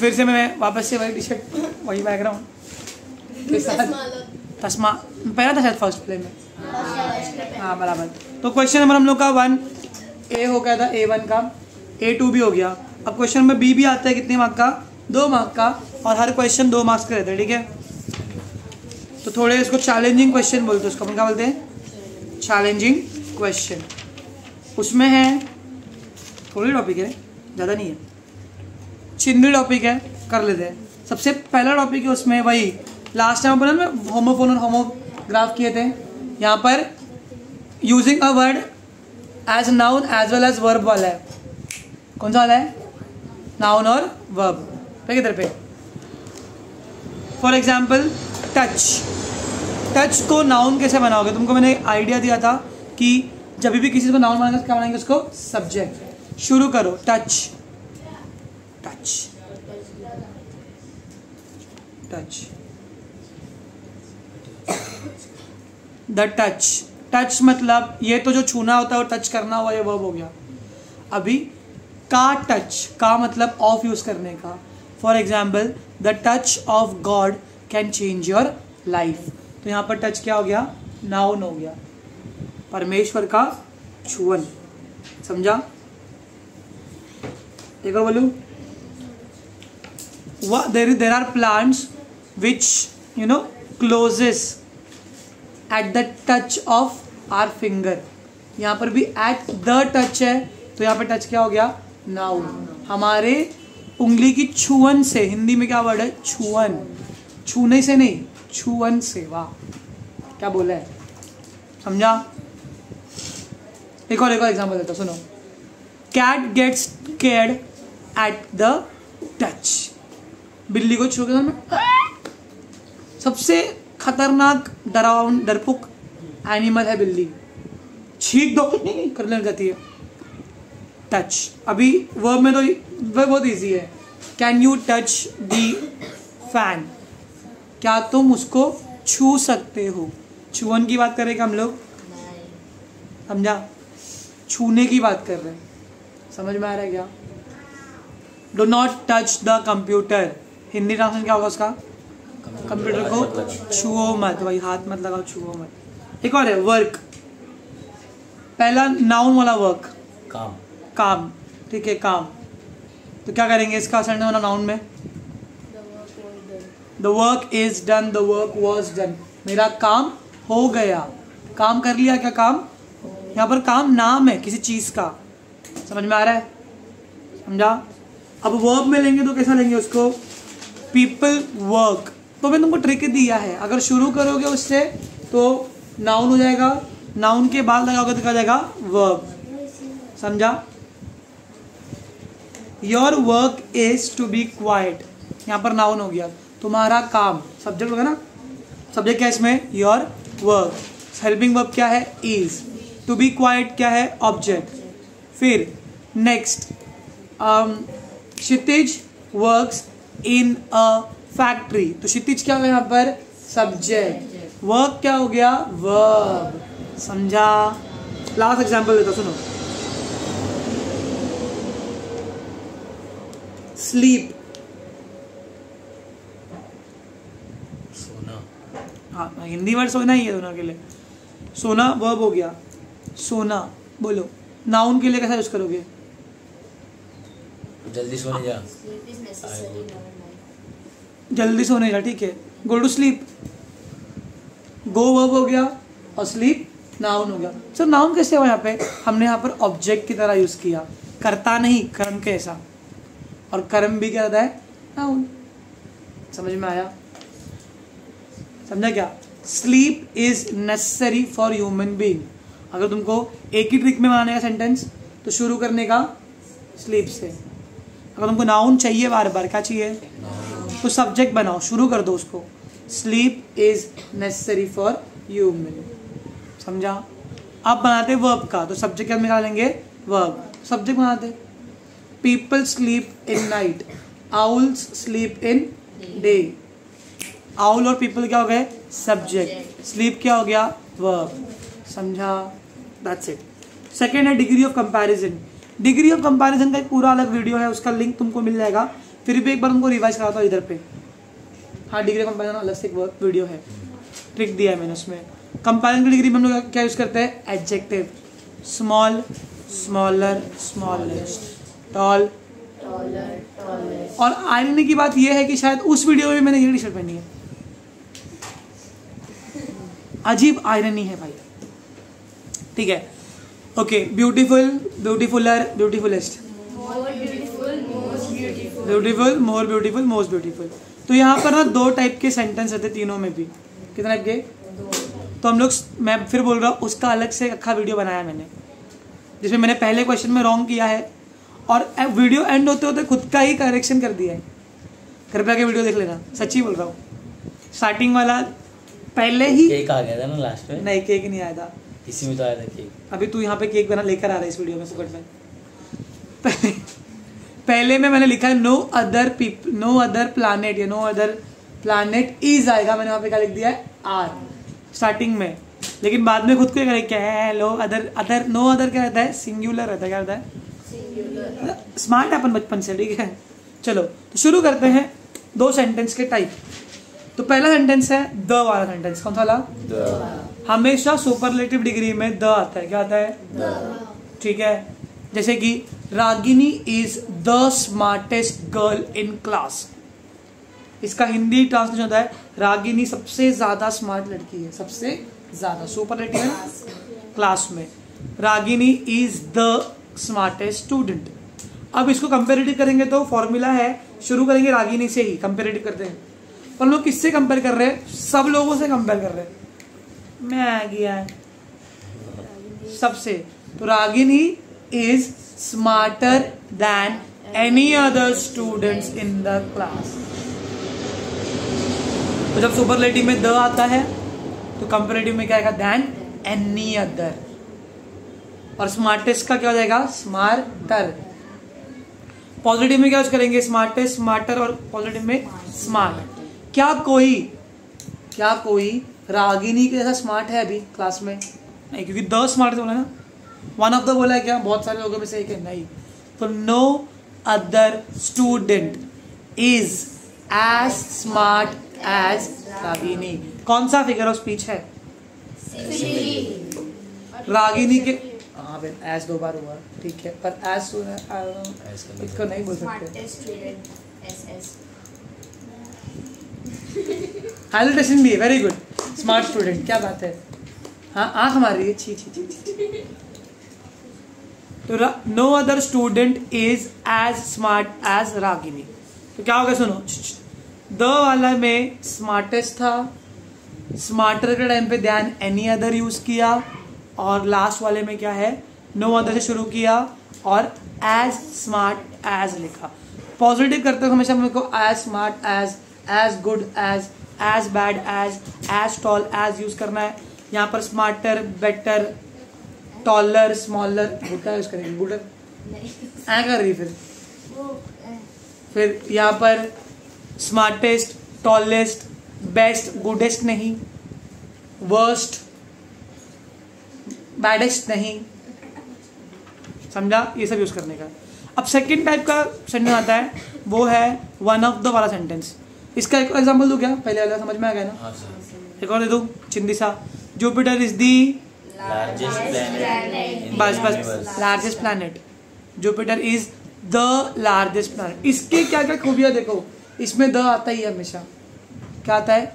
फिर से मैं वापस से वही टी शर्ट वही बैकग्राउंड के साथ तस्मा पहला था शायद फर्स्ट प्ले में। हाँ बराबर। तो क्वेश्चन नंबर हम लोग का 1 ए हो गया था, A1 का, A2 भी हो गया। अब क्वेश्चन नंबर B भी आता है, कितने मार्क का? 2 मार्क का, और हर क्वेश्चन 2 मार्क्स का रहता है, ठीक है। तो थोड़े इसको चैलेंजिंग क्वेश्चन बोलते हैं, उसको अपन क्या बोलते हैं? Challenging question. उसमें है थोड़ी टॉपिक है, ज़्यादा नहीं है, चिंदी टॉपिक है, कर लेते हैं। सबसे पहला टॉपिक है उसमें वही लास्ट टाइम अपन में होमोफोन और होमोग्राफ किए थे। यहाँ पर using a word as noun as well as verb वाला है। कौन सा वाला है? नाउन और वर्ब पे किधर पे? For example touch. टच को नाउन कैसे बनाओगे? तुमको मैंने आइडिया दिया था कि जब भी किसी को नाउन बनाएंगे क्या बनाएंगे? उसको सब्जेक्ट। शुरू करो, touch touch touch, the touch. Touch मतलब ये तो जो छूना होता है और टच करना हुआ, ये वर्ब हो गया। अभी का टच, का मतलब ऑफ यूज करने का। For example the touch of God can change your life. तो यहाँ पर टच क्या हो गया? नाउन हो गया, परमेश्वर का छुअन। समझा? एक और बोलूं, there are plants which closes at the touch of our finger। यहाँ पर भी at the touch है, तो यहाँ पर टच क्या हो गया? नाउन। हमारे उंगली की छुअन से, हिंदी में क्या वर्ड है? छुअन। छूने से नहीं, छुअन से। वाह, क्या बोला है? समझा? एक और एग्जाम्पल देता, सुनो। Cat gets scared at the touch. बिल्ली को छू के सबसे खतरनाक डरपुक एनिमल है बिल्ली, छींक दो करने लग जाती है। टच। अभी वर्ब में तो बहुत इजी है। Can you touch the fan? क्या तुम उसको छू सकते हो? छुअन की बात करेंगे हम लोग, समझा? छूने की बात कर रहे हैं, समझ में आ रहा है क्या? Do not touch the computer. Hindi translation क्या होगा उसका? कंप्यूटर को छुओ मत, वही हाथ मत लगाओ, छुओ मत। एक और है वर्क। पहला नाउन वाला वर्क, काम। काम, ठीक है, काम। तो क्या करेंगे इसका सेंटेंस बना नाउन में? The work is done, the work was done. मेरा काम हो गया। काम कर लिया क्या? काम। यहाँ पर काम नाम है किसी चीज का। समझ में आ रहा है? समझा? अब वर्ब में लेंगे तो कैसा लेंगे उसको? People work. तो मैंने तुमको ट्रिक दिया है, अगर शुरू करोगे उससे तो नाउन हो जाएगा, नाउन के बाद लगाओगे तो क्या जाएगा? वर्ब। समझा? Your work is to be quiet. यहाँ पर नाउन हो गया, तुम्हारा काम। सब्जेक्ट होगा ना? सब्जेक्ट क्या है इसमें? Your work. हेल्पिंग वर्ब क्या है? इज। टू बी क्वाइट क्या है? ऑब्जेक्ट। फिर next, Kshitij works in a factory. तो क्षितिज क्या हो गया यहाँ पर? सब्जेक्ट। वर्क क्या हो गया? वर्ब। समझा? लास्ट एग्जांपल देता, सुनो। स्लीप, सोना। हाँ, हिंदी वर्ड सोना ही है दोनों के लिए। सोना वर्ब हो गया, सोना। बोलो नाउन के लिए कैसा यूज करोगे? जल्दी सोने जा। जल्दी सोने जा, ठीक है। Go to sleep. Go verb हो गया और स्लीप नाउन हो गया। सर नाउन कैसे हुआ यहाँ पे? हमने यहाँ पर ऑब्जेक्ट की तरह यूज किया, करता नहीं, कर्म के ऐसा। और कर्म भी क्या होता है? नाउन। समझ में आया? समझा क्या? Sleep is necessary for human being. अगर तुमको एक ही ट्रिक में बनाने का सेंटेंस तो शुरू करने का स्लीप से। अगर तुमको नाउन चाहिए बार बार, क्या चाहिए? तो सब्जेक्ट बनाओ, शुरू कर दो उसको। Sleep is necessary for human. समझा? अब बनाते वर्ब का, तो सब्जेक्ट क्या निकालेंगे? वर्ब। सब्जेक्ट बनाते people sleep in night, owls sleep in day. Owl और पीपल क्या हो गए? सब्जेक्ट। स्लीप क्या हो गया? वर्ब। समझा? That's it. सेकेंड है degree of comparison. Degree of comparison का एक पूरा अलग वीडियो है, उसका लिंक तुमको मिल जाएगा फिर भी एक बार उनको रिवाइज कराता हूँ इधर पे। हाँ, डिग्री कंपैरिजन अलग से एक वीडियो है, ट्रिक दिया है मैंने उसमें। कंपैरिजन की डिग्री में हम लोग क्या यूज़ करते हैं? Adjective, small, smaller, smallest, tall, और आयरनी की बात यह है कि शायद उस वीडियो में मैंने ये टी शर्ट पहनी है। अजीब आयरनी है भाई। ठीक है, okay. Beautiful, beautifuller, beautifullest, beautiful, more beautiful, most beautiful. तो यहाँ पर ना 2 टाइप के सेंटेंस रहते तीनों में भी। कितने टाइप के? तो हम लोग, मैं फिर बोल रहा हूँ, उसका अलग से अच्छा वीडियो बनाया मैंने, जिसमें मैंने पहले क्वेश्चन में रॉन्ग किया है और वीडियो एंड होते होते खुद का ही करेक्शन कर दिया है। कृपया के वीडियो देख लेना, सच्ची बोल रहा हूँ। स्टार्टिंग वाला पहले ही केक आ गया था ना लास्ट में। नहीं, केक नहीं आया था, इसी में तो आया था केक। अभी तू यहाँ पे केक बना लेकर आ रहा है इस वीडियो में फुकट में। पहले में मैंने लिखा है नो अदर प्लानेट या नो अदर प्लानेट इज आएगा, मैंने वहाँ पे क्या लिख दिया है? आर स्टार्टिंग में। लेकिन बाद में खुद को क्या है? नो अदर क्या रहता है? सिंगुलर रहता है। क्या रहता है? स्मार्ट है अपन बचपन से, ठीक है। चलो तो शुरू करते हैं 2 सेंटेंस के टाइप। तो पहला सेंटेंस है द वाला सेंटेंस। कौन सा वाला? हमेशा सुपरलेटिव डिग्री में द आता है। क्या आता है? ठीक है, जैसे कि Ragini is the smartest girl in class. इसका हिंदी ट्रांसलेशन होता है रागिनी सबसे ज्यादा स्मार्ट लड़की है, सबसे ज्यादा। सुपरलेटिव क्लास में Ragini is the smartest student. अब इसको कंपेरेटिव करेंगे तो फॉर्मूला है, शुरू करेंगे रागिनी से ही, कंपेरेटिव करते हैं। पर लोग किससे कंपेयर कर रहे हैं? सब लोगों से कंपेयर कर रहे हैं। मैं आ गया सबसे। तो Ragini is smarter than any other students in the class. तो जब सुपरलेटिव में द आता है तो कंपेरेटिव में क्या आएगा? Than any other. और स्मार्टेस्ट का क्या हो जाएगा? स्मार्टर। पॉजिटिव में क्या यूज करेंगे? स्मार्टेस्ट, स्मार्टर, और पॉजिटिव में स्मार्ट। क्या कोई रागिनी के जैसा स्मार्ट है अभी क्लास में? नहीं, क्योंकि द स्मार्ट बोला ना, वन ऑफ द बोला है क्या? बहुत सारे लोगों में से एक है। नहीं, तो no other student is as smart as Ragini. कौन सा फिगर ऑफ स्पीच है? रागिनी के, हाँ एज 2 बार हुआ, ठीक है, पर एज इसको नहीं बोल सकते। हाइलाइटेशन भी है, वेरी गुड, स्मार्ट स्टूडेंट, क्या बात है। हाँ, आंख हमारी रही है, छी छी छी। तो no other student is as smart as Ragini. तो क्या होगा? सुनो, द वाला में स्मार्टेस्ट था, स्मार्टर के टाइम पे ध्यान एनी अदर यूज किया, और लास्ट वाले में क्या है? नो अदर से शुरू किया और एज स्मार्ट एज लिखा। पॉजिटिव करते हो हमेशा मेरे को as smart as good as bad as tall as use करना है। यहाँ पर smarter, better, taller, smaller, gooder use करेंगे। गुडर ऐ कर रही फिर यहाँ पर स्मार्टेस्ट, टॉलेस्ट, बेस्ट, गुडेस्ट नहीं, वर्स्ट, बैडेस्ट नहीं, समझा? ये सब यूज करने का। अब सेकंड टाइप का सेंटेंस आता है, वो है वन ऑफ द वाला सेंटेंस। इसका एक एग्जांपल दूं क्या? पहले वाला समझ में आ गया ना? हाँ सर। एक और दे दूं, चिंदी सा। Jupiter is the largest planet. बस largest planet. Jupiter is the largest planet. इसके क्या क्या खूबियां देखो, इसमें द आता ही है हमेशा। क्या आता है?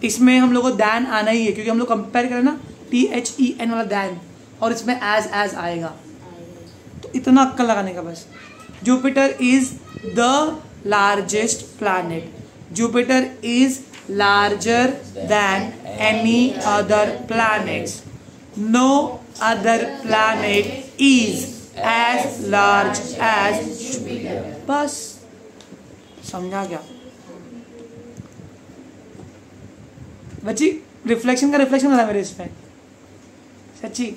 इसमें हम लोग को दैन आना ही है, क्योंकि हम लोग कंपेयर करें ना, THEN वाला दैन, और इसमें एज आएगा। तो इतना अक्कल लगाने का बस। Jupiter is the largest planet. Jupiter is larger than any other planets. No other planet is as large as Jupiter. बस समझा क्या बच्ची? रिफ्लेक्शन का रिफ्लेक्शन आ रहा है मेरे इसमें, सच्ची।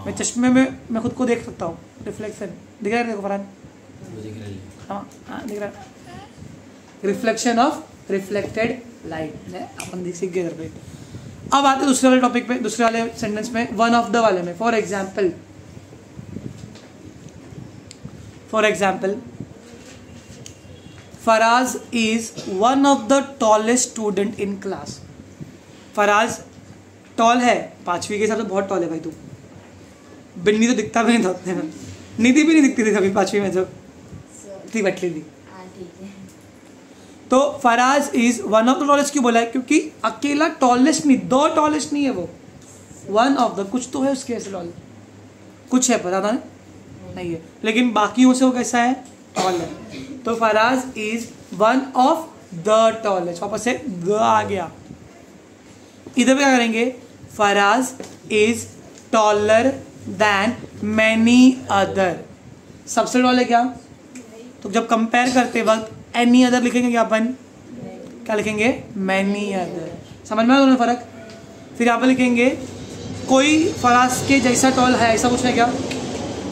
मैं चश्मे में मैं खुद को देख सकता हूँ। रिफ्लेक्शन दिख रहा है देखो फरहान? हाँ दिख रहा है। रिफ्लेक्शन ऑफ रिफ्लेक्टेड लाइट अपन सीख गए घर पे। अब आते दूसरे वाले टॉपिक पे, दूसरे वाले सेंटेंस में, वन ऑफ द वाले में। For example Faraz is one of the tallest student in class. Faraz tall है, 5वीं के हिसाब से बहुत टॉल है भाई तू। बिन्नी तो दिखता भी नहीं था उतने में, निधि भी नहीं दिखती थी कभी 5वीं में जब थी बटली थी। तो Faraz is one of the tallest क्यों बोला है? क्योंकि अकेला टॉलेस्ट नहीं, दो टॉलेस्ट नहीं है वो, वन ऑफ द, कुछ तो है उसके ऐसे टॉल, कुछ है पता था नहीं है, लेकिन बाकियों से वो कैसा है? टॉल है। तो Faraz is one of the tallest, वापस से द आ गया। इधर पे क्या करेंगे? Faraz is taller than many other. सबसे टॉल है क्या? तो जब कंपेयर करते वक्त एनी अदर लिखेंगे क्या अपन? क्या लिखेंगे? Many other. समझ में आया दोनों फर्क? फिर यहाँ पर लिखेंगे कोई फराज के जैसा टॉल है, ऐसा कुछ है क्या?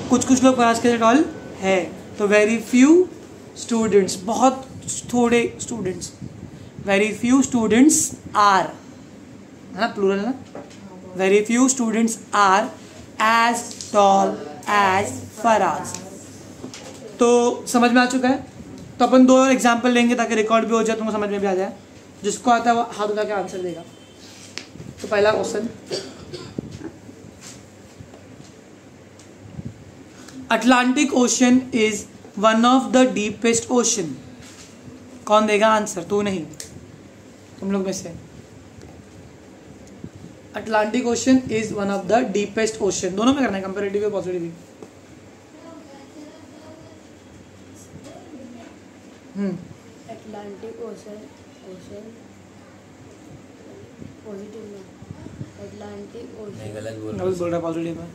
कुछ लोग फराज के जैसा टॉल है। तो वेरी फ्यू स्टूडेंट्स, बहुत थोड़े students, very few students are, है ना, प्लूरल ना, very few students are as tall as Faraz. तो समझ में आ चुका है? तो अपन 2 और एग्जाम्पल लेंगे ताकि रिकॉर्ड भी हो जाए, तुमको समझ में भी आ जाए। जिसको आता है वो हाथ उठा के आंसर देगा। तो पहला question, Atlantic ocean is one of the deepest ocean. कौन देगा आंसर? तू नहीं, तुम लोग में से। Atlantic ocean is one of the deepest ocean, दोनों में करना है, कंपैरेटिव और पॉजिटिव। अटलांटिक ओशन पॉजिटिव में, अटलांटिक मैं ओशन गलत बोल रहा पॉजिटिव में।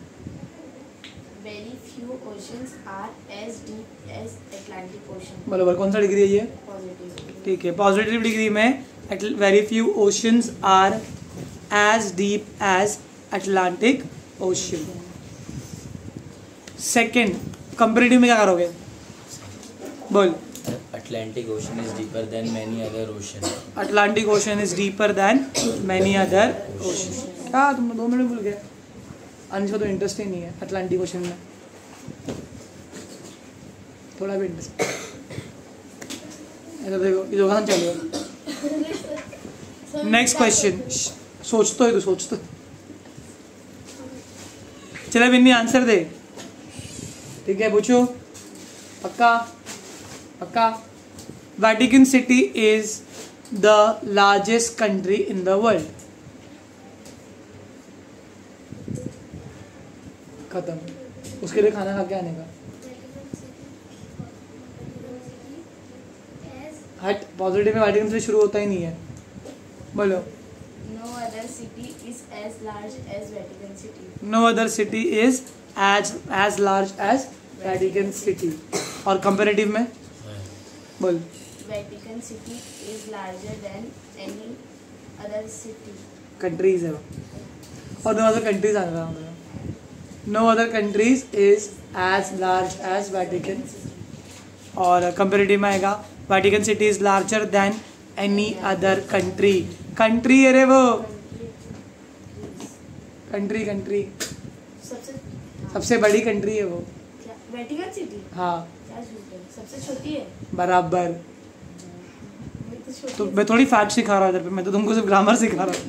Very few oceans are as deep as Atlantic ocean. बराबर। कौन सा डिग्री है ये? पॉजिटिव। ठीक है, पॉजिटिव डिग्री में very few oceans are as deep as Atlantic ocean. Second, comparative में क्या करोगे? बोल। Atlantic ocean is deeper than many other ocean. Atlantic ocean is deeper than many other ocean. क्या तुम 2 मिनट भूल गए? अंश को तो इंटरेस्ट ही नहीं है अटलांटिक ओशन में, थोड़ा भी इंटरेस्ट। ऐसा देखो ये दुकान चलेगा। नेक्स्ट क्वेश्चन, सोच तो है, तू सोच तो। चलो बिन्नी आंसर दे। ठीक है, पूछो। पक्का? पक्का। Vatican city is the largest country in the world. खत्म। उसके लिए खाना खा के आने का। हट, पॉजिटिव में वेटिकन से शुरू होता ही नहीं है। बोलो। No other city is as large as Vatican City. No other city is as large as Vatican City. और कंपैरेटिव में बोल। Vatican City is larger than any other city. Countries है वो, और no other countries आ रहा है। No other countries is as large as Vatican. और comparative में आएगा Vatican City is larger than any other country. Country है रे वो, कंट्री सबसे बड़ी कंट्री है वो। Vatican city? हाँ। क्या झूठ है? सबसे छोटी है? बराबर। तो छोटी तो मैं थोड़ी फैक्ट सिखा रहा हूँ इधर पे, मैं तो तुमको सिर्फ ग्रामर सिखा रहा हूँ।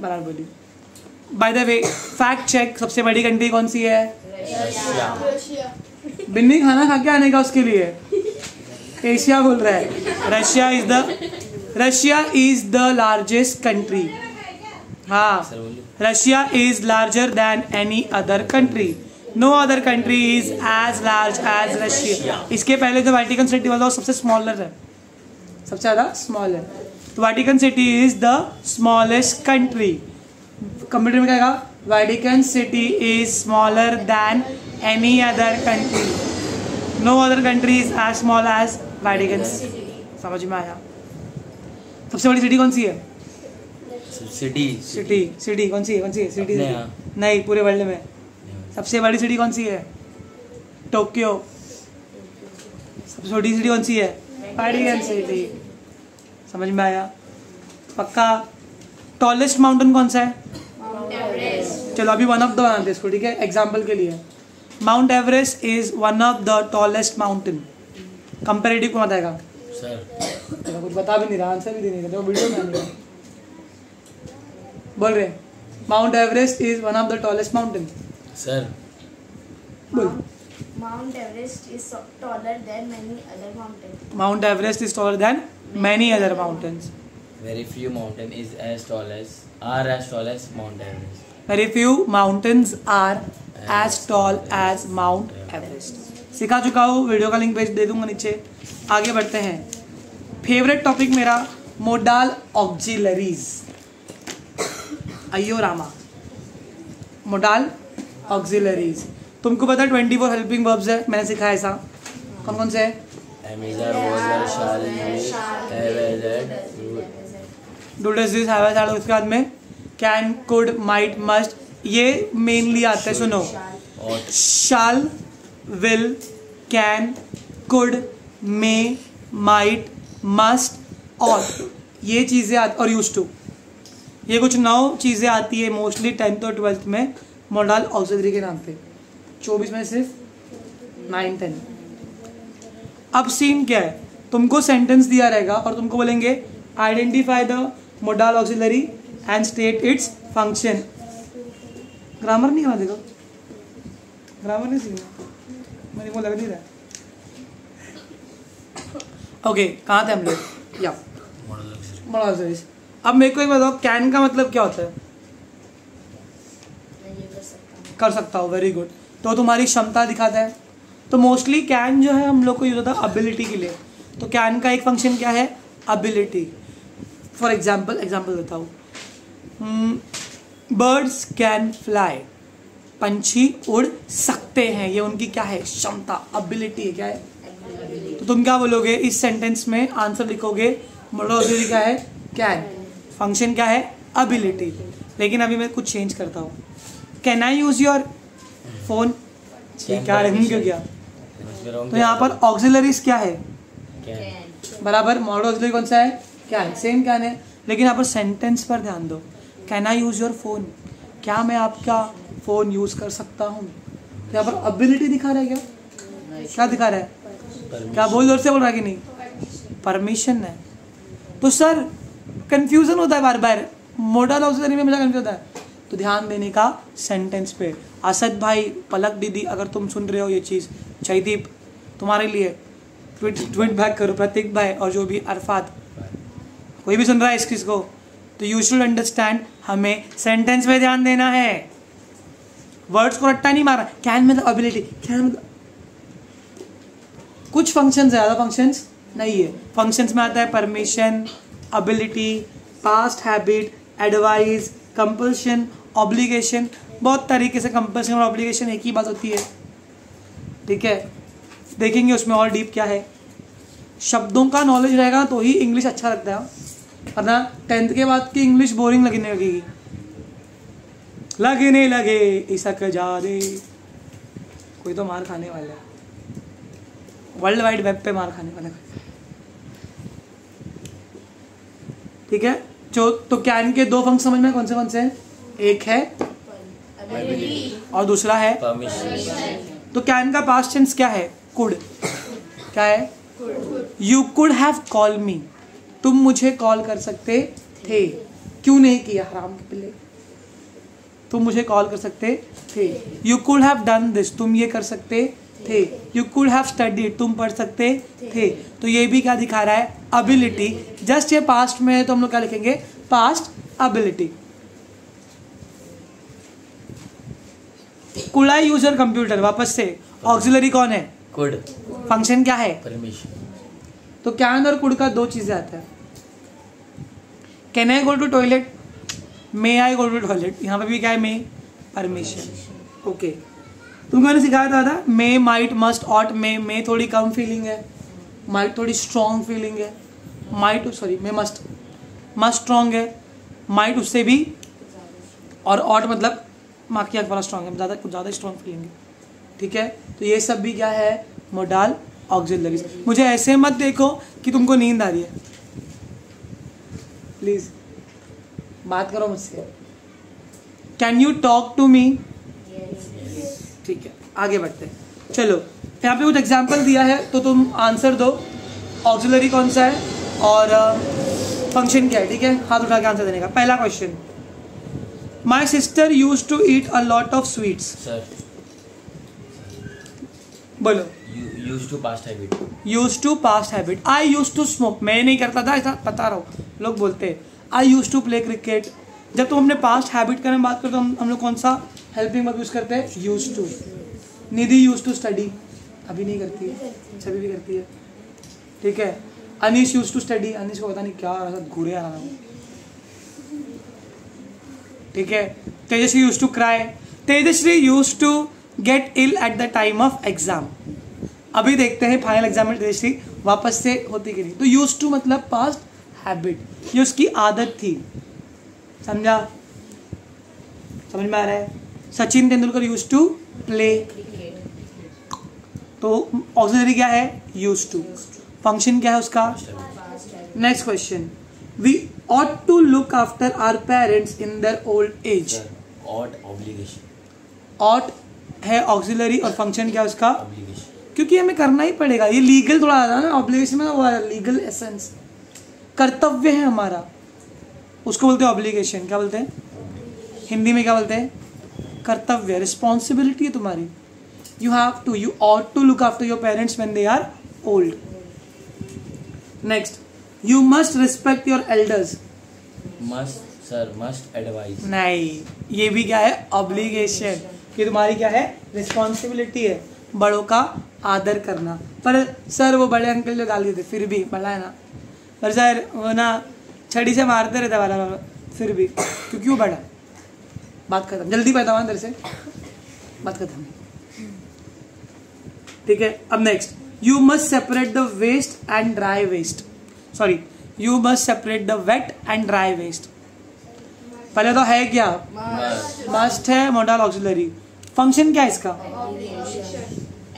बराबर बोली। By the way, fact check, सबसे बड़ी कंट्री कौन सी है? रशिया। बिन्नी खाना खा के आने का उसके लिए। एशिया बोल रहा है। Russia is the largest country. हाँ, Russia is larger than any other country. No other country is as large as Russia. इसके पहले जो वेटिकन सिटी वाला सबसे स्मॉलर है, सबसे ज्यादा स्मॉल है। तो Vatican city is the smallest country. Computer में क्या कहा? Vatican city is smaller than any other country. No other country is as small as Vatican city. समझ में आया? सबसे बड़ी सिटी कौन सी है? सिटी कौन सी है? सिटी नहीं, पूरे वर्ल्ड में सबसे बड़ी सिटी कौन सी है? टोक्यो। सबसे छोटी सिटी कौन सी है? Vatican city. समझ में आया? पक्का। टॉलेस्ट माउंटेन कौन सा है? Mount Everest. चलो अभी वन ऑफ द बनाते हैं इसको, ठीक है, एग्जाम्पल के लिए। Mount Everest is one of the tallest mountain. Comparative कौन आएगा? सर देखो कुछ बता भी नहीं रहा, आंसर भी दे नहीं रहा, देखो वीडियो में नहीं बोल रहे mount Everest is one of the tallest mountain. Sir बोल. Mount Everest is taller than many other mountains. Mount Everest is taller than many other mountains. very few mountain is as tall as Mount Everest. Very few mountains are as tall as Mount Everest. सिखा चुका हूँ, video का link भेज दे दूंगा नीचे. आगे बढ़ते हैं. फेवरेट टॉपिक मेरा मोडाल ऑक्सिलरीज. अयो रामा, मोडाल ऑक्सिलरीज. तुमको पता है 24 हेल्पिंग वर्ब्स है, मैंने सिखाया ऐसा. कौन कौन से है? Amazon, was, shall, have, do does this, have, had. उसके बाद में कैन, कुड, माइट, मस्ट, ये मेनली आते हैं. सुनो, shall, will, can, could, may, might, must, और ये चीज़ें और यूज टू, ये कुछ 9 चीज़ें आती है मोस्टली 10th और 12th में मॉडल ऑक्सिलरी के नाम पे. 24 में सिर्फ 9, 10. अब सीन क्या है, तुमको सेंटेंस दिया रहेगा और तुमको बोलेंगे identify the modal auxiliary and state its function. Grammar नहीं करना, देखो ग्रामर नहीं सीखना, मेरे को लग नहीं रहा. ओके, कहाँ थे हम लोग? या मोडाल ऑक्सिलरी. अब मेरे को एक बताओ, कैन का मतलब क्या होता है? कर सकता हूँ. Very good. तो तुम्हारी क्षमता दिखाता है. तो मोस्टली कैन जो है हम लोग को यूज होता है एबिलिटी के लिए. तो कैन का एक फंक्शन क्या है? एबिलिटी. फॉर एग्जाम्पल देता हूँ. Birds can fly. पंछी उड़ सकते हैं. ये उनकी क्या है? क्षमता, एबिलिटी है. क्या है? तो तुम क्या बोलोगे इस सेंटेंस में? आंसर लिखोगे मोडल ऑक्सिलरी क्या है? कैन. फंक्शन क्या है? एबिलिटी. लेकिन अभी मैं कुछ चेंज करता हूँ. Can I use your phone? क्या गया? तो यहाँ पर ऑक्सिलरीज क्या है? बराबर. मॉडल ऑक्सिलरी कौन सा है? क्या है? सेम कैन है. लेकिन यहाँ पर सेंटेंस पर ध्यान दो. Can I use your phone? क्या मैं आपका फोन यूज कर सकता हूँ? यहाँ पर एबिलिटी दिखा रहा है. क्या दिखा रहा है? क्या बोल जोर से बोल रहा है कि नहीं? परमिशन है. तो सर कंफ्यूजन होता है बार बार. मॉडल ऑक्सिलरी में मुझे कंफ्यूज होता है. तो ध्यान देने का सेंटेंस पे. असद भाई, पलक दीदी, अगर तुम सुन रहे हो ये चीज़, जयदीप तुम्हारे लिए ट्वीट बैक करो. प्रतीक भाई और जो भी अरफात, कोई भी सुन रहा है इस चीज़ को, तो यू शुड अंडरस्टैंड हमें सेंटेंस पे ध्यान देना है. वर्ड्स को रट्टा नहीं मारा. कैन मतलब एबिलिटी, कैन मतलब कुछ फंक्शंस है, ज़्यादा फंक्शंस नहीं है. फंक्शंस में आता है permission, ability, past habit, advice, compulsion, obligation. बहुत तरीके से कंपल्शन और ऑब्लिगेशन एक ही बात होती है. ठीक है, देखेंगे उसमें और डीप क्या है. शब्दों का नॉलेज रहेगा तो ही इंग्लिश अच्छा लगता है. वरना 10th के बाद की इंग्लिश बोरिंग लगने लगेगी. लगने लगे इसक जा रे. कोई तो मार खाने वाला है, वर्ल्ड वाइड वेब पे मार खाने वाला है. ठीक है. जो तो कैन के 2 फंक्शन समझ में कौन से हैं? एक है और दूसरा है परमिशन. तो कैन का पास्ट टेंस क्या है? कुड. क्या है? यू कुड हैव कॉल मी. तुम मुझे कॉल कर सकते थे. क्यों नहीं किया हराम के पिल्ले? तुम मुझे कॉल कर सकते थे. You could have done this. तुम ये कर सकते थे. You could have studied. तुम पढ़ सकते थे. तो ये भी क्या दिखा रहा है? एबिलिटी. जस्ट ये पास्ट में है तो हम लोग क्या लिखेंगे? Past ability. Could I use your computer. वापस से ऑक्सिलरी कौन है? कुड. फंक्शन क्या है? परमिशन. तो कैन और कुड का 2 चीजें आता है. Can I go to toilet? May I go to toilet. यहाँ पे भी क्या है? May, permission. ओके. तुमको मैंने सिखाया था may, might, must, ought. May थोड़ी कम फीलिंग है, माइट थोड़ी स्ट्रॉन्ग फीलिंग है. Might sorry may must strong है, माइट उससे भी, और ऑट मतलब माँ की आँख वाला स्ट्रॉन्ग है, ज़्यादा कुछ ज़्यादा स्ट्रॉन्ग फीलिंग है. ठीक है. तो ये सब भी क्या है? Modal auxiliaries. मुझे ऐसे मत देखो कि तुमको नींद आ रही है. प्लीज बात करो मुझसे. Can you talk to me? ठीक है, आगे बढ़ते हैं. चलो यहाँ पे कुछ एग्जाम्पल दिया है तो तुम आंसर दो, ऑक्सिलरी कौन सा है और फंक्शन क्या है, ठीक है। हाथ उठा के आंसर देने का। पहला question, my sister use to eat a lot of sweets. Sir बोलो। Use to past habit. Use to past habit. I use to smoke, मैं नहीं करता था, ऐसा बता रहा हूँ, लोग बोलते हैं। आई यूज टू प्ले क्रिकेट। जब तुम अपने पास्ट हैबिट के बारे में बात करते हो हम लोग कौन सा हेल्पिंग वर्ब यूज करते हैं, use to. Nidhi use to study, अभी नहीं करती है, सभी भी करती है, ठीक है। Anish use to study, Anish को पता नहीं क्या घूरे आ रहा है, ठीक है। Tejashree use to cry, Tejashree use to get ill at the time of exam. अभी देखते हैं फाइनल एग्जाम में तेजश्री वापस से होती कि नहीं। तो यूज टू मतलब पास्ट हैबिट, ये उसकी आदत थी, समझा, समझ में आ रहा है। Sachin Tendulkar use to play, तो ऑक्सिलरी क्या है, यूज टू। फंक्शन क्या है उसका। Next question, we ought to look after our parents in their old age. ought obligation. ought है ऑक्सिलरी और फंक्शन क्या है उसका, obligation. क्योंकि हमें करना ही पड़ेगा। ये लीगल थोड़ा आता है ना, ऑब्लिगेशन में वो लीगल एसेंस, कर्तव्य है हमारा, उसको बोलते हैं ऑब्लिगेशन। क्या बोलते हैं हिंदी में, क्या बोलते हैं, कर्तव्य, रिस्पॉन्सिबिलिटी है तुम्हारी। You have to, you ought to look after your parents when they are old. Next, you must respect your elders. must sir must advise. नहीं, ये भी क्या है, ऑब्लिगेशन, कि तुम्हारी क्या है, रिस्पॉन्सिबिलिटी है बड़ों का आदर करना। पर सर वो बड़े अंकल जो गाली देते, फिर भी बड़ा है ना, पर सर वो ना छड़ी से मारते रहते वाला, फिर भी क्योंकि वो बड़ा। बात खत्म, जल्दी पैदा हुआ अंदर से, बात खत्म, ठीक है। अब next, you must separate the waste and dry waste, sorry, you must separate the wet and dry waste. पहले तो है क्या, मस्ट है, मॉडल ऑक्सिलरी। फंक्शन क्या है इसका,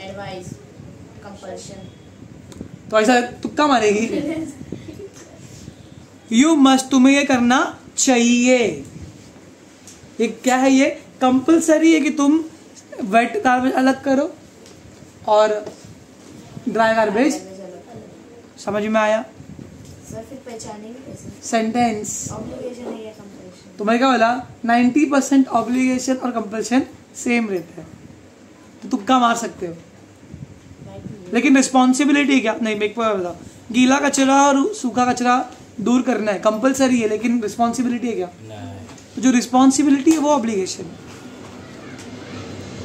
एडवाइस, कंपल्शन। तो ऐसा तुक्का मारेगी। यू मस्ट, तुम्हें ये करना चाहिए। ये क्या है, ये कंपल्सरी है कि तुम वेट गार्बेज अलग करो और ड्राई गार्बेज। समझ में आया। सर फिर पहचानेंगे कैसे, सेंटेंस ऑब्लिगेशन है या कंपल्शन। तुम्हें क्या बोला, 90% ऑब्लिगेशन और कंपल्शन सेम रहता है, तो तुक्का मार सकते हो। लेकिन रिस्पॉन्सिबिलिटी क्या, नहीं मेरे को बताओ, गीला कचरा और सूखा कचरा दूर करना है, कंपलसरी है, लेकिन रिस्पॉन्सिबिलिटी है क्या, तो जो रिस्पॉन्सिबिलिटी है वो ऑब्लिगेशन,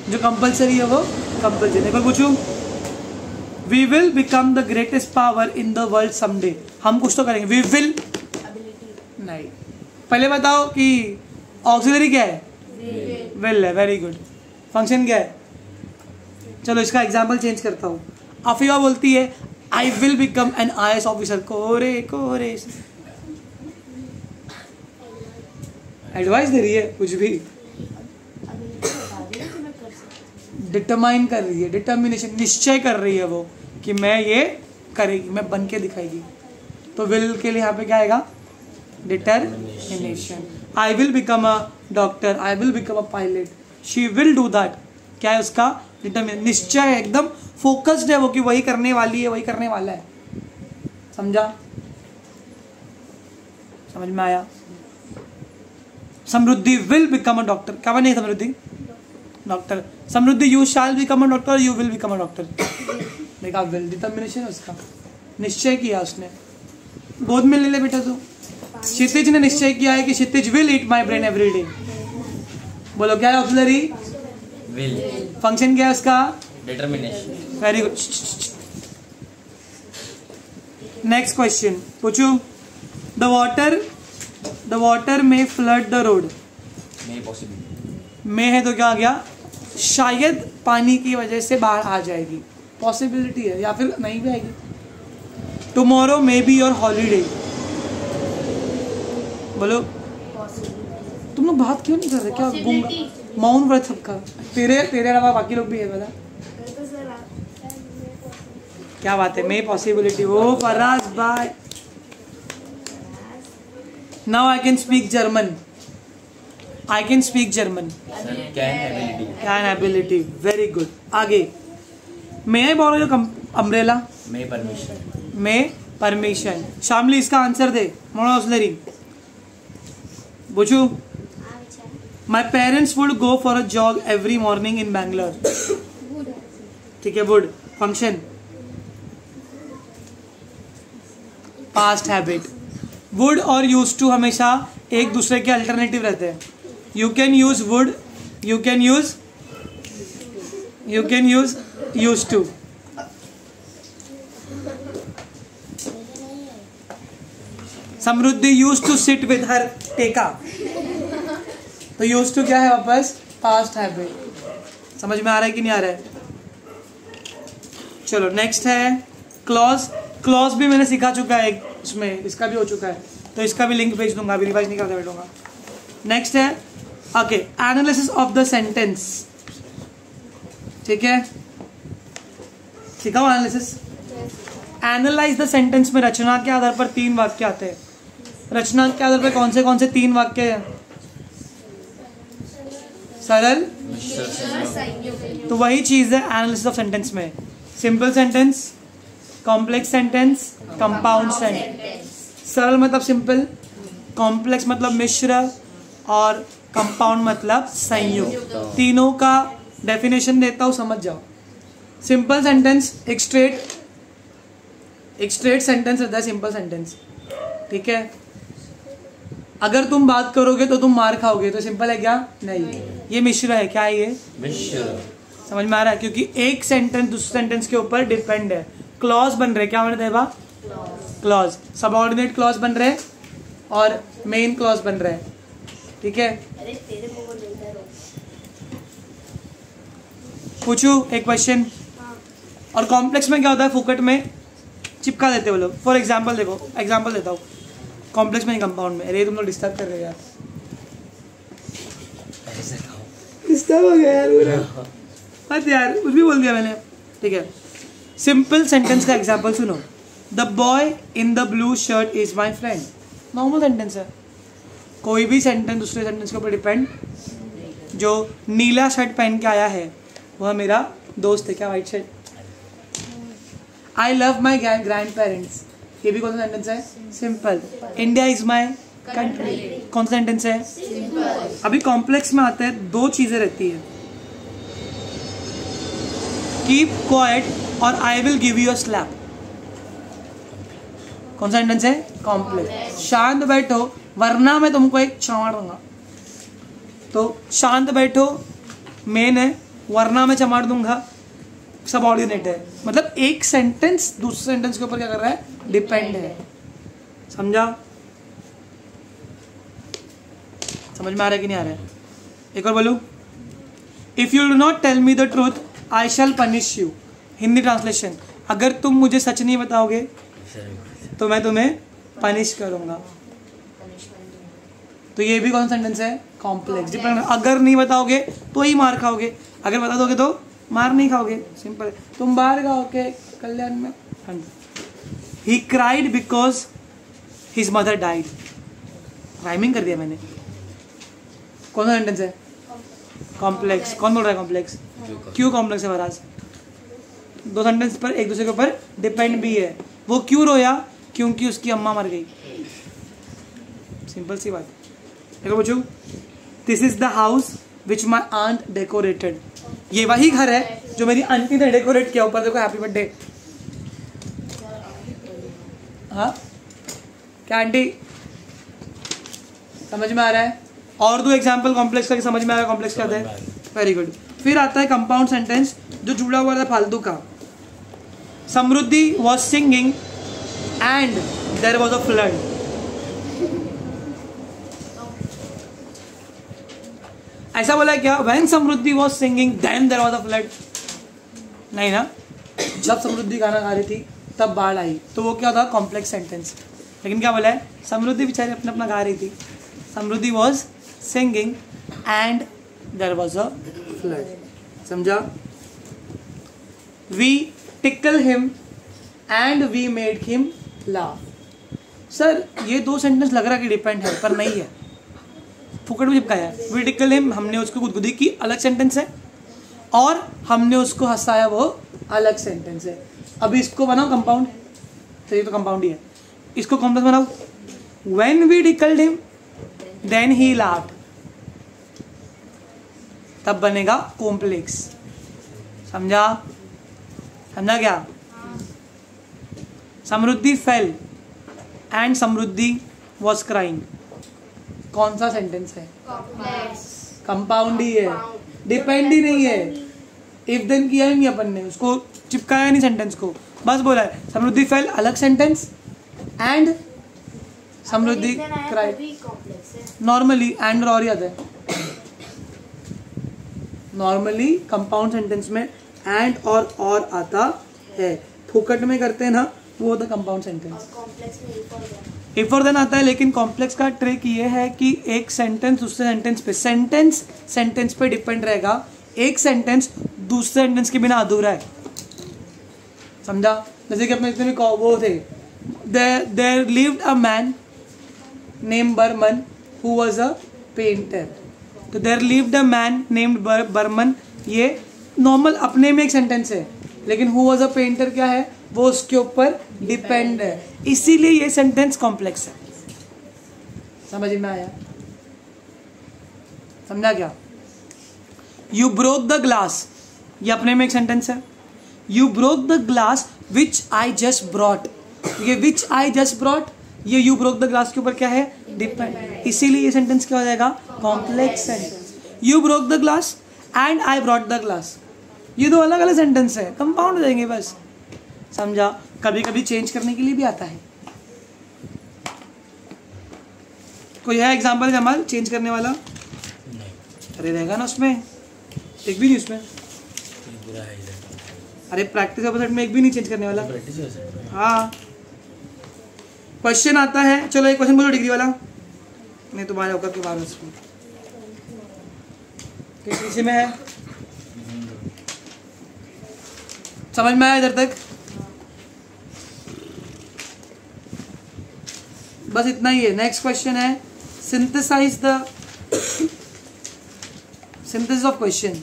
जो कंपलसरी है वो कंपल्सन। एक बार पूछूं, we will become the greatest power in the world someday. हम कुछ तो करेंगे, वी विल, नहीं, पहले बताओ कि ऑक्सिलरी क्या है, विल है, वेरी गुड। फंक्शन क्या है, चलो इसका एग्जाम्पल चेंज करता हूँ। अफीवा बोलती है I will become an IAS officer, कोरे कोरे, एडवाइस दे रही है, कुछ भी डिटरमाइन कर रही है, डिटर्मिनेशन, निश्चय कर रही है वो कि मैं ये करेगी, मैं बन के दिखाएगी। तो विल के लिए यहाँ पे क्या आएगा, determination. I will become a doctor, I will become a pilot, she will do that, क्या है उसका, डिटर्मिनेशन, निश्चय है, एकदम फोकस्ड है वो कि वही करने वाली है, वही करने वाला है। समझा, समझ में आया। Samriddhi will become a doctor, क्या बने Samriddhi, doctor. Samriddhi you shall become a doctor, you will become a doctor. देखा, विल डिटर्मिनेशन है उसका, निश्चय किया उसने। गोद में ले ले बेटा तू। क्षितिज ने निश्चय किया है कि Kshitij will eat my brain every day. बोलो क्या है ऑक्सिलरी, विल। फंक्शन क्या है उसका, determination. Very good. Next question पूछू, the water may flood the road, may possible, में है तो क्या आ गया, शायद पानी की वजह से बाढ़ आ जाएगी, पॉसिबिलिटी है, या फिर नहीं भी आएगी। Tomorrow may be your holiday, बोलो तुम लोग बात क्यों नहीं कर रहे, क्या गुंगा मौन व्रत सबका, तेरे अलावा बाकी लोग भी है, बता क्या बात है, मे पॉसिबिलिटी। ओ फराज भाई, now I can speak German, I can speak German, can ability, can ability, very good. आगे, may I borrow your umbrella? May permission. May permission. Shamli इसका आंसर दे. मोनोऑक्सिलरी. बुझू. My parents would go for a jog every morning in Bangalore. ठीक है, would. Function. Past habit. Would और used to हमेशा एक दूसरे के अल्टरनेटिव रहते हैं. You can use would. You can use used to. Samriddhi used to sit with her टेका. तो used to क्या है वापस? Past habit. समझ में आ रहा है कि नहीं आ रहा है? चलो नेक्स्ट है क्लॉज. क्लॉज भी मैंने सिखा चुका है इसमें, इसका भी हो चुका है, तो इसका भी लिंक भेज दूंगा, अभी रिवाइज नहीं करता बैठूंगा. नेक्स्ट है okay analysis of the sentence. ठीक है, सिखाओ एनालिसिस. एनालाइज द सेंटेंस में रचना के आधार पर 3 वाक्य आते हैं. रचना के आधार पर कौन से 3 वाक्य हैं? सरल. तो वही चीज है एनालिसिस ऑफ सेंटेंस में. Simple sentence, complex sentence, compound sentence. सरल मतलब सिंपल, कॉम्प्लेक्स मतलब मिश्र, और कंपाउंड मतलब संयुक्त. तीनों का डेफिनेशन देता हूं, समझ जाओ. सिंपल सेंटेंस एक स्ट्रेट सेंटेंस रहता है. सिंपल सेंटेंस, ठीक है. अगर तुम बात करोगे तो तुम मार खाओगे, तो सिंपल है क्या? नहीं. ये मिश्र है. क्या है ये? मिश्र. समझ में आ रहा है? क्योंकि एक सेंटेंस दूसरे सेंटेंस के ऊपर डिपेंड है. क्लॉज बन रहे, क्या बन रहे बा? क्लॉज. सबऑर्डिनेट क्लॉज बन रहे और मेन क्लॉज बन रहे. ठीक है. पूछू एक क्वेश्चन. और कॉम्प्लेक्स में क्या होता है? फुकट में चिपका देते वो लोग. फॉर एग्जाम्पल देखो, एग्जाम्पल देता हूँ. कॉम्प्लेक्स में, कंपाउंड में. अरे तुम लोग डिस्टर्ब कर रहे हो यार. डिस्टर्ब हो गया यार. मत यार, कुछ भी बोल दिया मैंने. ठीक है. सिंपल सेंटेंस का एग्जाम्पल सुनो. The boy in the blue shirt is my friend. Normal sentence है. कोई भी सेंटेंस दूसरे सेंटेंस के ऊपर डिपेंड. जो नीला शर्ट पहन के आया है वह मेरा दोस्त है. क्या? White shirt. I love my grand parents. ये भी कौन सा सेंटेंस है? Simple. India is my country. कौन सा सेंटेंस है? सिंपल. अभी कॉम्प्लेक्स में आते हैं, 2 चीजें रहती है. कीप क्वाइट और I will give you a slap. कौन सा सेंटेंस है? कॉम्प्लेक्स. शांत बैठो वरना मैं तुमको एक चमाड़ दूंगा. तो शांत बैठो मेन है, वरना मैं चमाड़ दूंगा सबऑर्डिनेट है. मतलब एक सेंटेंस दूसरे सेंटेंस के ऊपर क्या कर रहा है? डिपेंड है. समझा? समझ में आ रहा है कि नहीं आ रहा है? एक और बोलूं. If you do not tell me the truth I shall punish you. Hindi translation. अगर तुम मुझे सच नहीं बताओगे तो मैं तुम्हें पनिश करूंगा. तो ये भी कौन सा सेंटेंस है? कॉम्प्लेक्स. डिपेंड. अगर नहीं बताओगे तो ही मार खाओगे, अगर बता दोगे तो मार नहीं खाओगे. सिंपल. तुम बाहर गाओ के कल्याण में. He cried because his mother died. Rhyming कर दिया मैंने. कौन सा सेंटेंस है? कॉम्प्लेक्स. कौन बोल रहा है कॉम्प्लेक्स? क्यों कॉम्प्लेक्स है महाराज? 2 सेंटेंस पर एक दूसरे के ऊपर डिपेंड भी है. वो क्यों रोया? क्योंकि उसकी अम्मा मर गई. सिंपल सी बात. देखो पूछू. This is the house which my aunt decorated. ये वही घर है जो मेरी आंटी ने डेकोरेट किया. ऊपर देखो हैप्पी बर्थडे. हाँ क्या आंटी? समझ में आ रहा है? और 2 एग्जाम्पल कॉम्प्लेक्स का. समझ में आ रहा है कॉम्प्लेक्स क्या है? Very good. फिर आता है कंपाउंड सेंटेंस जो जुड़ा हुआ था फालतू का. Samriddhi was singing and there was a flood. ऐसा बोला क्या? When Samriddhi was singing then there was a flood. नहीं ना. जब समृद्धि गाना गा रही थी तब बाढ़ आई. तो वो क्या था? Complex sentence. लेकिन क्या बोला है? समृद्धि बेचारी अपना अपना गा रही थी. Samriddhi was singing and there was a flood. समझा? We tickle him and we made him laugh. Sir ये 2 सेंटेंस लग रहा कि डिपेंड है, पर नहीं है. फुकट में चिपकाया है. वी टिकल हिम, हमने उसको गुदगुदी की, अलग सेंटेंस है. और हमने उसको हंसाया, वो अलग सेंटेंस है। अभी इसको बनाओ कंपाउंड, तो ये तो कंपाउंड ही है, इसको कॉम्प्लेक्स बनाओ। When we tickled him then he laughed, तब बनेगा कॉम्प्लेक्स। समझा? समझा क्या? Samriddhi fail and Samriddhi was crying, कौन सा सेंटेंस है? कंपाउंड ही है, डिपेंड ही नहीं है। इफ देन किया ही नहीं अपन ने, उसको चिपकाया नहीं सेंटेंस को, बस बोला है समृद्धि फेल अलग sentence and Samriddhi cried. Normally and और ही आता है, नॉर्मली कंपाउंड सेंटेंस में एंड और आता है, फुकट में करते हैं ना वो होता कंपाउंड सेंटेंस। इफ और देन आता है, लेकिन कॉम्प्लेक्स का ट्रिक ये है कि एक सेंटेंस दूसरे सेंटेंस पे डिपेंड रहेगा, एक सेंटेंस दूसरे सेंटेंस के बिना अधूरा है। समझा? जैसे कि अपने इतने भी वो थे, there lived a man named Behrman who was a painter. तो there lived a man named Behrman, ये नॉर्मल अपने में एक सेंटेंस है, लेकिन हु वाज अ पेंटर क्या है, वो उसके ऊपर डिपेंड है, इसीलिए ये सेंटेंस कॉम्प्लेक्स है। समझ में आया? समझा क्या? यू ब्रोक द ग्लास, ये अपने में एक सेंटेंस है। You broke the glass which I just brought, ये विच आई जस्ट ब्रॉट, ये यू ब्रोक द ग्लास के ऊपर क्या है, डिपेंड, इसीलिए ये सेंटेंस क्या हो जाएगा, complex sentence. You broke the glass and I brought the glass, ये दो अलग अलग सेंटेंस है, कंपाउंड हो जाएंगे बस। समझा? कभी कभी चेंज करने के लिए भी आता है। कोई है एग्जाम्पल जमाल चेंज करने वाला? अरे रहेगा ना उसमें, एक भी नहीं उसमें। अरे प्रैक्टिस एपिसोड में एक भी नहीं चेंज करने वाला। हाँ, क्वेश्चन आता है, चलो एक क्वेश्चन बोलो डिग्री वाला, नहीं तुम्हारे होकर के बाहर उसमें किसी में है, समझ में आया इधर तक? बस इतना ही है। नेक्स्ट क्वेश्चन है synthesise the synthesis of question.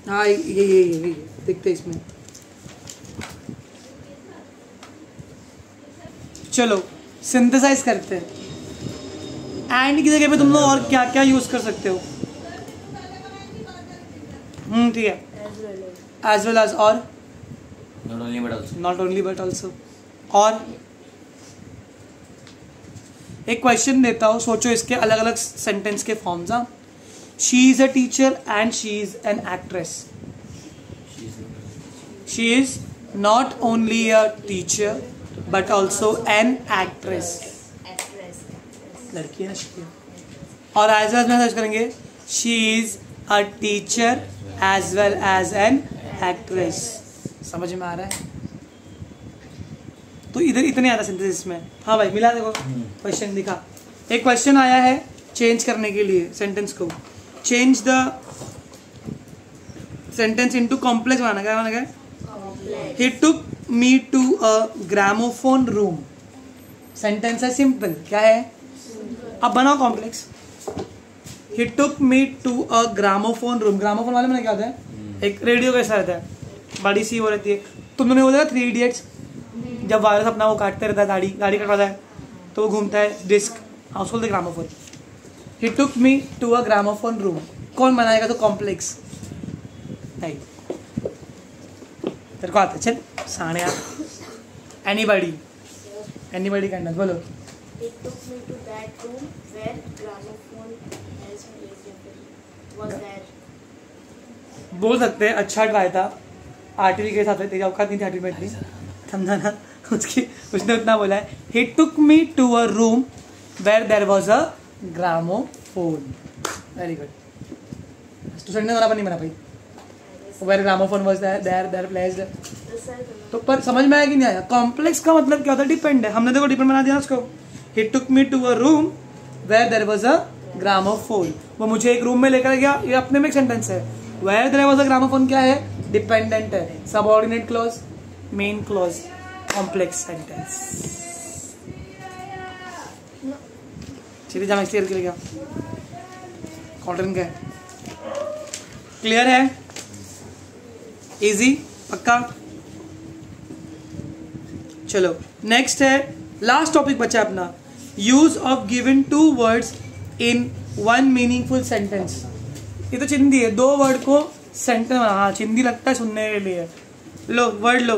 हाँ ये देखते हैं इसमें। चलो सिंथेसाइज करते हैं। एंड की जगह पे तुम लोग और क्या क्या यूज कर सकते हो? ठीक है, एज वेल एज, और नॉट ओनली बट ऑल्सो, और एक क्वेश्चन देता हूँ, सोचो इसके अलग अलग सेंटेंस के फॉर्म्स। हाँ, she is a teacher and she is an actress. She is not only a teacher but also an actress, लड़की है ना शी। और एज वेल में सर्च करेंगे, she is a teacher as well as an actress. समझ में आ रहा है? तो इधर इतने आता सिंथेसिस में। हाँ भाई मिला, देखो क्वेश्चन दिखा। एक क्वेश्चन आया है चेंज करने के लिए सेंटेंस को, change the sentence into complex बनाना। क्या बनाना है? He took me to a gramophone room. Sentence है सिंपल, क्या है? अब बनाओ complex. He took me to a gramophone room. Gramophone वाले में क्या होता है? एक रेडियो कैसा रहता है, बड़ी सी वो रहती है। तुमने वो देखा 3 इडियट्स, जब वायरस अपना वो काटते रहता है, गाड़ी कटवाता है तो वो घूमता है डिस्क, हाँ उसको बोलते gramophone. He took me to a gramophone room, कौन बनाएगा? तो कॉम्प्लेक्स नहीं, तेरे को आता है? चल साणिया, एनीबॉडी करना, बोलो। He took me to that room where gramophone has was there. बोल सकते हैं अच्छा ट्राई था, आर्टिल के साथ तेरी औकात नहीं थी आर्टिल में इतनी, समझा ना? उसने उतना बोला है, he took me to a room where there was a gramophone. Very good. Student ने बराबर नहीं बना पाई, where gramophone was there placed. तो पर समझ में आया कि नहीं आया? कॉम्प्लेक्स का मतलब क्या होता है? डिपेंड है। हमने देखो डिपेंड बना दिया उसको। He took me to a room where there was a gramophone, वो मुझे एक रूम में लेकर गया, ये अपने में एक सेंटेंस है। Where there was a gramophone क्या है? डिपेंडेंट है, subordinate clause, main clause, complex sentence. चलिए जाम एक्सटीरियर के लिए क्या कॉटन का है। क्लियर है? इजी, पक्का? चलो नेक्स्ट है, लास्ट टॉपिक बचा अपना, use of given 2 words in 1 meaningful sentence. ये तो चिंदी है, 2 वर्ड को सेंटेंस, हाँ चिंदी लगता है सुनने के लिए। लो वर्ड लो,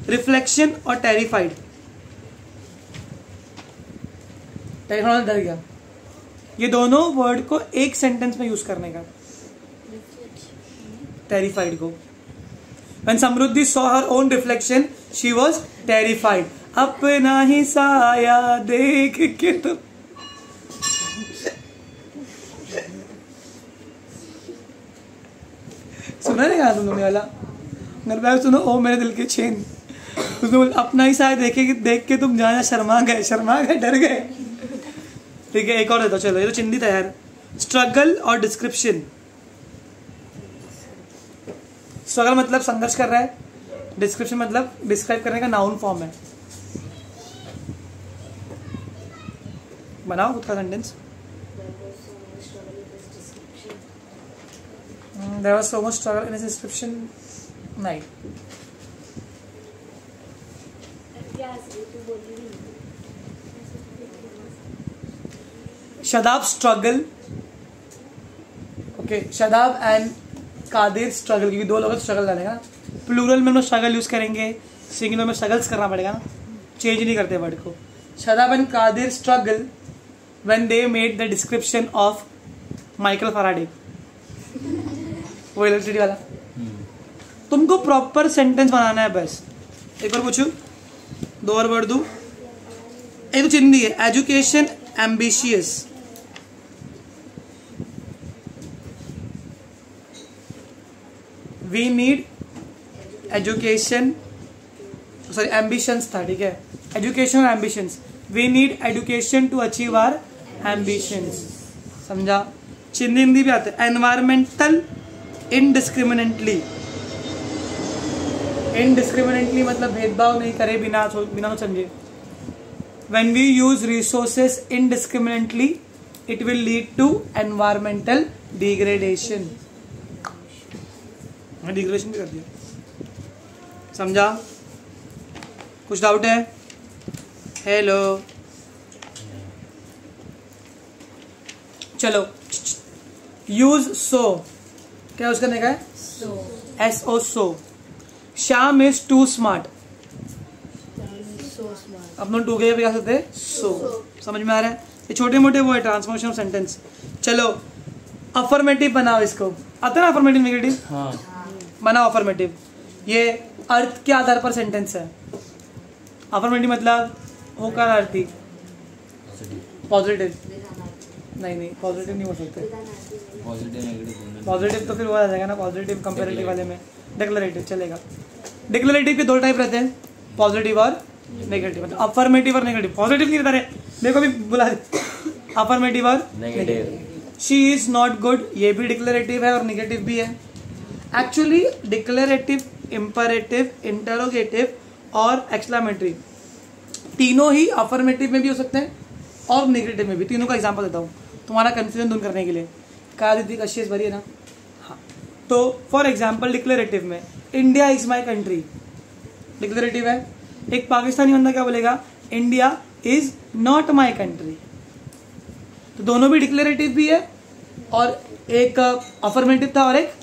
रिफ्लेक्शन और टेरिफाइड। टेरिफाइड डर गया। ये दोनों वर्ड को एक सेंटेंस में यूज करने का। टेरिफाइड को, When Samriddhi saw her own reflection, she was terrified. अपना ही साया देख के तो सुना नहीं यार तुम लोगों ने वाला? घर पे सुनो, ओ मेरे दिल के चैन। उसने बोला अपना ही साया देख के तुम जहाँ शर्मा गए, डर गए। ठीक है, एक और देता, चलो ये तो चिंदी था यार। स्ट्रगल और डिस्क्रिप्शन। स्ट्रगल मतलब संघर्ष कर रहा है, डिस्क्रिप्शन मतलब डिस्क्राइब करने का नाउन फॉर्म है। बनाओ खुद का sentence. There was so much struggle in his description. नहीं, Shadab struggle, okay, Shadab and Kadir struggle, क्योंकि 2 लोग स्ट्रगल करेगा। प्लूरल में हम लोग स्ट्रगल यूज करेंगे, सिंगुलर में स्ट्रगल्स करना पड़ेगा ना, चेंज नहीं करते वर्ड को। Shadab and Kadir struggle when they made the description of Michael Faraday, वो इलेक्ट्रिसिटी वाला। तुमको प्रॉपर सेंटेंस बनाना है बस। एक बार पूछू, 2 और वर्ड दू। एक तो चिंदी है, education ambitious. We need education, sorry ambitions था, ठीक है, एजुकेशन और ambitions. We need education to achieve our ambitions. समझा? चिंदी हिंदी भी आते हैं। Environmental indiscriminately. इनडिस्क्रिमिनेटली मतलब भेदभाव नहीं करे बिना समझे। When we use resources indiscriminately, it will lead to environmental degradation. मैं डिग्रेडेशन भी कर दिया। समझा? कुछ डाउट है? हेलो, चलो यूज सो, क्या यूज करने का है? SO so. Shyam is too smart, अपना 2 के क्या सकते हैं? सो। समझ में आ रहा है? ये छोटे मोटे वो है ट्रांसफॉर्मेशन ऑफ सेंटेंस। चलो अफर्मेटिव बनाओ इसको। आता है ना अफर्मेटिव नेगेटिव? हाँ। बनाओ अफर्मेटिव। ये अर्थ के आधार पर सेंटेंस है। अफर्मेटिव मतलब होकर अर्थी पॉजिटिव। नहीं पॉजिटिव नहीं हो सकते। पॉजिटिव तो फिर वो आ जाएगा ना, पॉजिटिव कंपेरेटिव वाले में डिक्लेरेटिव चलेगा। डिक्लेरेटिव के 2 टाइप रहते हैं, पॉजिटिव और नेगेटिव। मतलब अफर्मेटिव और नेगेटिव। पॉजिटिव नहीं रहता रे, देखो भी बुला अफर्मेटिव और negative. She is not good, ये भी डिक्लेरेटिव है और नेगेटिव भी है। एक्चुअली डिक्लेरेटिव, इंपरेटिव, इंटरोगेटिव और एक्सक्लेमेटरी तीनों ही अफर्मेटिव में भी हो सकते हैं और नेगेटिव में भी। तीनों का एग्जांपल देता हूँ तुम्हारा कंफ्यूजन दूर करने के लिए। कहा दीदी कशिश भरी है ना? हाँ, तो फॉर एग्जाम्पल डिक्लेरेटिव में India is my country, declarative है। एक पाकिस्तानी बंदा क्या बोलेगा? India is not my country. तो दोनों भी डिक्लेरेटिव भी है और एक अफर्मेटिव था और एक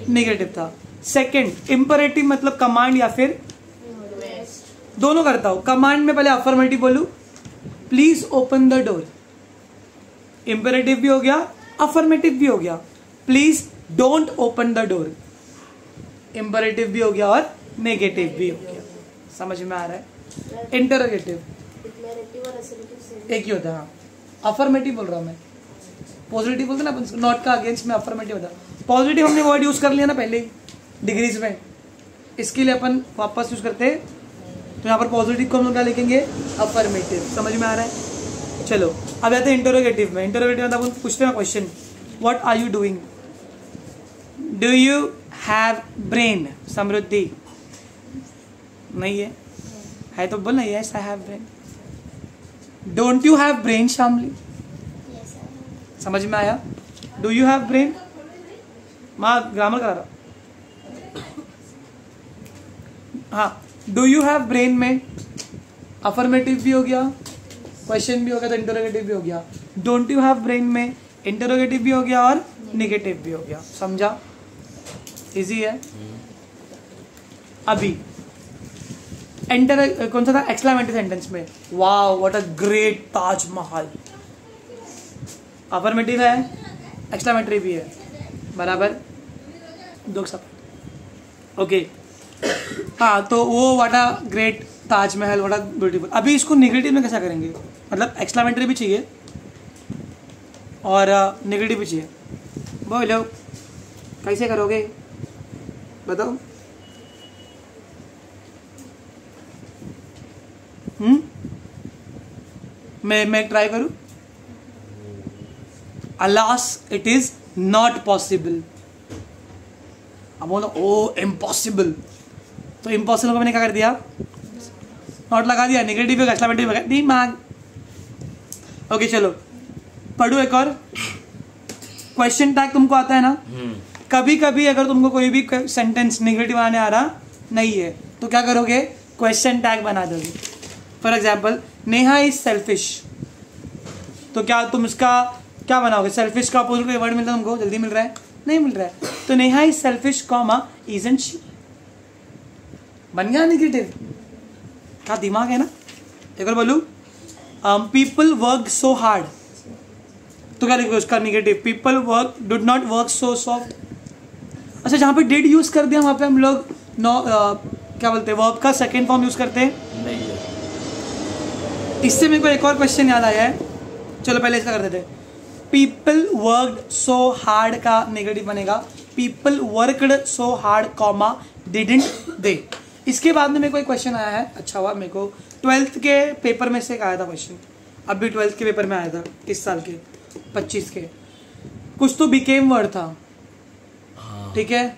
नेगेटिव था। सेकंड इंपरेटिव मतलब कमांड या फिर दोनों करता हूं। कमांड में पहले अफर्मेटिव बोलू, please open the door, imperative भी हो गया, अफर्मेटिव भी हो गया। Please don't open the door, imperative भी हो गया और नेगेटिव भी हो गया। समझ में आ रहा है? इंटरोगेटिव एक ही होता है। हाँ, अफर्मेटिव बोल रहा हूं मैं, पॉजिटिव बोलते ना अपन, नॉट का अगेंस्ट में अफर्मेटिव होता है। पॉजिटिव हमने वर्ड यूज कर लिया ना पहले डिग्रीज में, इसके लिए अपन वापस यूज करते हैं। तो यहाँ पर पॉजिटिव को हम लोग क्या लिखेंगे? अफर्मेटिव। समझ में आ रहा है? चलो अब आते हैं इंटरोगेटिव में। इंटरोगेटिव में अपन पूछते हैं question, what are you doing? Do you have brain? Samriddhi नहीं है तो बोलना yes I have brain. Don't you have brain? Shamli समझ में आया? Do you have brain? माँ ग्रामर करा रहा। हाँ, डू यू हैव ब्रेन में अफर्मेटिव भी हो गया, क्वेश्चन भी हो गया, तो इंटरोगेटिव भी हो गया। डोंट यू हैव ब्रेन में इंटरोगेटिव भी हो गया और नेगेटिव भी हो गया। समझा? इजी है। अभी एंटर कौन सा था? एक्सक्लेमेटरी सेंटेंस में wow what a great Taj Mahal. Affirmative है, एक्सक्लेमेटरी भी है, बराबर दो सब। ओके हाँ, तो वो what a great Taj Mahal, what a beautiful. अभी इसको नेगेटिव में कैसा करेंगे? मतलब एक्सक्लेमेटरी भी चाहिए और नेगेटिव भी चाहिए। बोलो कैसे करोगे बताओ। मैं ट्राई करूं? Alas it is not possible. अब बोलो ओ इम्पॉसिबल, तो इम्पॉसिबल को मैंने क्या कर दिया? नॉट लगा दिया, नेगेटिव एक्सक्लेमेटिव नहीं मांग। ओके चलो पढ़ो एक और। क्वेश्चन टैग तुमको आता है ना? कभी कभी अगर तुमको कोई भी सेंटेंस नेगेटिव आने आ रहा नहीं है तो क्या करोगे? क्वेश्चन टैग बना दोगे। For example Neha is selfish, तो क्या तुम इसका क्या बनाओगे? सेल्फिश का अपोजिट कोई वर्ड मिलता है तुमको? जल्दी मिल रहा है? नहीं मिल रहा है। तो Neha is selfish comma isn't she, बन गया नेगेटिव। क्या दिमाग है ना। एक और बोलूं, पीपल वर्क सो हार्ड, तो क्या लिखोगे उसका? Negative. People work did not work so soft. अच्छा जहाँ पे डिड यूज कर दिया वहाँ पे हम लोग क्या बोलते हैं, वर्ब का सेकेंड फॉर्म यूज करते हैं नहीं है। इससे मेरे को एक और क्वेश्चन याद आया है, चलो पहले इसका कर देते हैं। पीपल वर्कड सो हार्ड का नेगेटिव बनेगा people worked so hard comma didn't they. इसके बाद में मेरे को एक क्वेश्चन आया है, अच्छा हुआ मेरे को 12th के पेपर में से एक आया था क्वेश्चन, अभी 12th के पेपर में आया था इस साल के 25 के। कुछ तो बिकेम वर्ड था, ठीक है,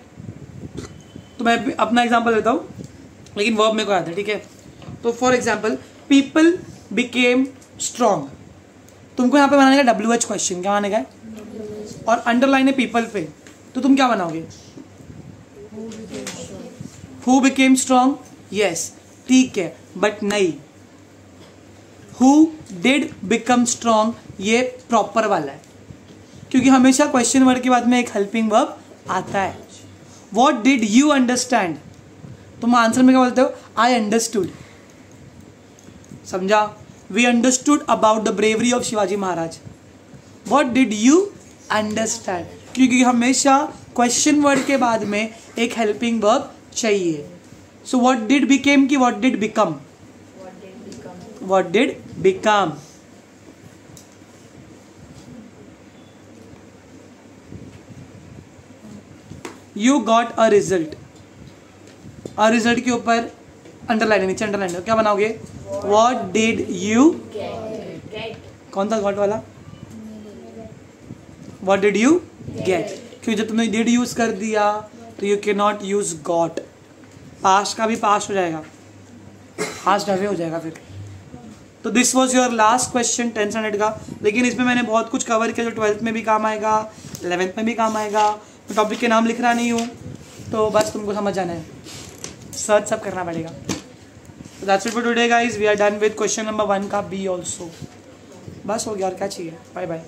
तो मैं अपना एग्जांपल देता हूँ लेकिन वर्ब मेरे को आया था, ठीक है। तो for example people became strong, तुमको यहाँ पे बनाने का WH क्वेश्चन, क्या बनाने का है, और अंडरलाइन है पीपल पे, तो तुम क्या बनाओगे? हु बिकेम स्ट्रॉन्ग, यस ठीक है, बट नहीं, हु डिड बिकम स्ट्रॉन्ग ये प्रॉपर वाला है, क्योंकि हमेशा क्वेश्चन वर्ड के बाद में एक हेल्पिंग वर्ब आता है। वॉट डिड यू अंडरस्टैंड, तुम आंसर में क्या बोलते हो? आई अंडरस्टूड, समझा? We understood about the bravery of Shivaji Maharaj. What did you understand, क्योंकि हमेशा क्वेश्चन वर्ड के बाद में एक हेल्पिंग वर्ब चाहिए। सो व्हाट डिड बिकेम की what did become, what did become. You got a result, a result के ऊपर अंडरलाइन, नीचे अंडरलाइन, क्या बनाओगे? व्हाट डिड यू गेट, कौन था गॉट वाला? व्हाट डिड यू गेट, क्योंकि जब तुमने डिड यूज कर दिया तो you can not use got, past का भी पास्ट हो जाएगा, पास्ट अवे हो जाएगा फिर। तो this was your last question 10th standard का, लेकिन इसमें मैंने बहुत कुछ कवर किया जो 12th में भी काम आएगा, 11th में भी काम आएगा। तो टॉपिक के नाम लिख रहा नहीं हूँ, तो बस तुमको समझ जाना है, सर्च सब करना पड़ेगा। That's it for today guys, we are done with question number 1 का बी ऑल्सो। बस हो गया, और क्या चाहिए। Bye bye.